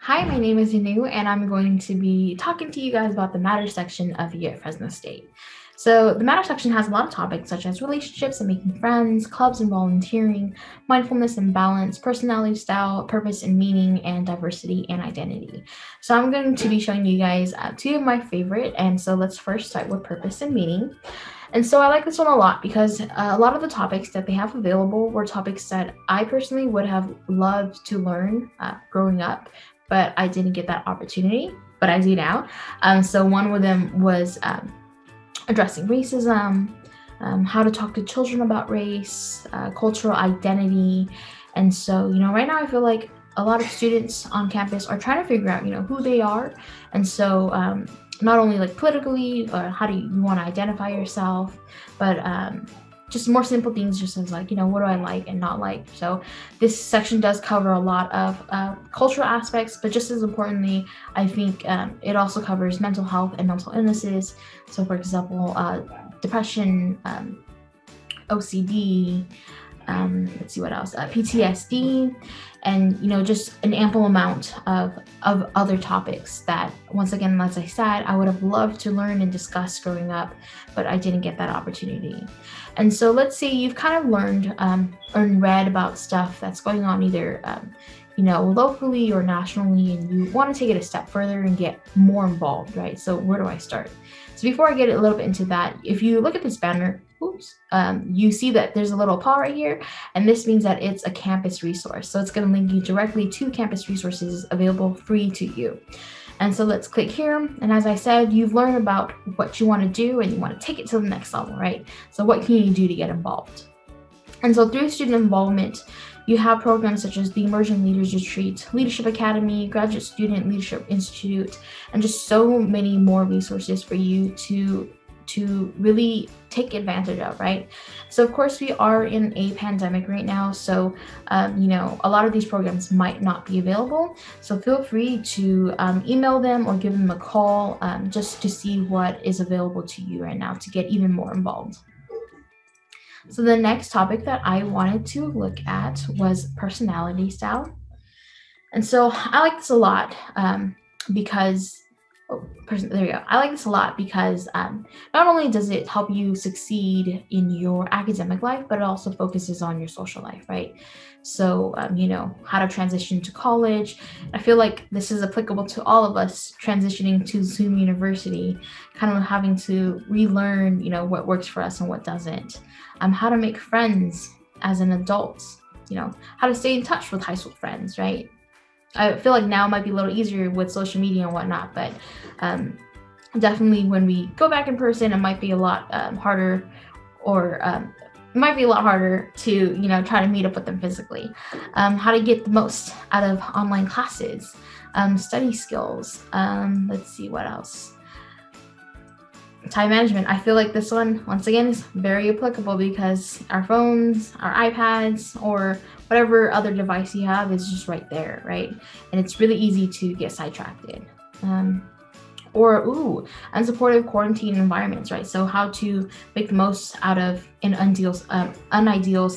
Hi, my name is Anou, and I'm going to be talking to you guys about the Matter section of YOU FresnoState. So the Matter section has a lot of topics such as relationships and making friends, clubs and volunteering, mindfulness and balance, personality style, purpose and meaning, and diversity and identity. So I'm going to be showing you guys two of my favorite, and so let's first start with purpose and meaning. And so I like this one a lot because a lot of the topics that they have available were topics that I personally would have loved to learn growing up, but I didn't get that opportunity, but I do now. So one of them was addressing racism, how to talk to children about race, cultural identity. And so, right now I feel like a lot of students on campus are trying to figure out, who they are. And so not only like politically or how do you want to identify yourself, but just more simple things, just as like, what do I like and not like. So this section does cover a lot of cultural aspects, but just as importantly, I think it also covers mental health and mental illnesses. So for example, depression, OCD, let's see what else, PTSD, and just an ample amount of other topics that, once again, as I said, I would have loved to learn and discuss growing up, but I didn't get that opportunity. And so let's say you've kind of learned or read about stuff that's going on either locally or nationally, and you want to take it a step further and get more involved, right? So where do I start? So before I get a little bit into that, if you look at this banner, you see that there's a little paw right here, and this means that it's a campus resource. So it's going to link you directly to campus resources available free to you. And so let's click here. And as I said, you've learned about what you want to do and you want to take it to the next level, right? So what can you do to get involved? And so through student involvement, you have programs such as the Emerging Leaders Retreat, Leadership Academy, Graduate Student Leadership Institute, and just so many more resources for you to really take advantage of, right? So of course we are in a pandemic right now, so a lot of these programs might not be available. So feel free to email them or give them a call just to see what is available to you right now to get even more involved. So the next topic that I wanted to look at was personality style. And so I like this a lot because there we go. I like this a lot because not only does it help you succeed in your academic life, but it also focuses on your social life, right? So, how to transition to college. I feel like this is applicable to all of us transitioning to Zoom University, kind of having to relearn, what works for us and what doesn't. How to make friends as an adult, how to stay in touch with high school friends, right? I feel like now it might be a little easier with social media and whatnot, but definitely when we go back in person, it might be a lot harder, or it might be a lot harder to, try to meet up with them physically. How to get the most out of online classes, study skills. Let's see what else. Time management. I feel like this one, once again, is very applicable because our phones, our iPads, or whatever other device you have is just right there, right? And it's really easy to get sidetracked. Or unsupportive quarantine environments, right? So how to make the most out of an unideal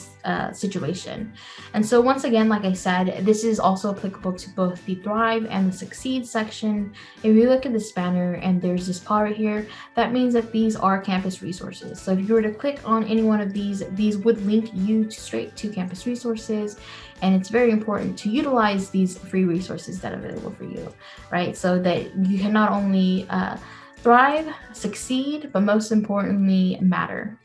situation. And so once again, like I said, this is also applicable to both the Thrive and the Succeed section. If you look at this banner and there's this paw right here, that means that these are campus resources. So if you were to click on any one of these would link you straight to campus resources. And it's very important to utilize these free resources that are available for you, right? So that you can not only thrive, succeed, but most importantly, matter.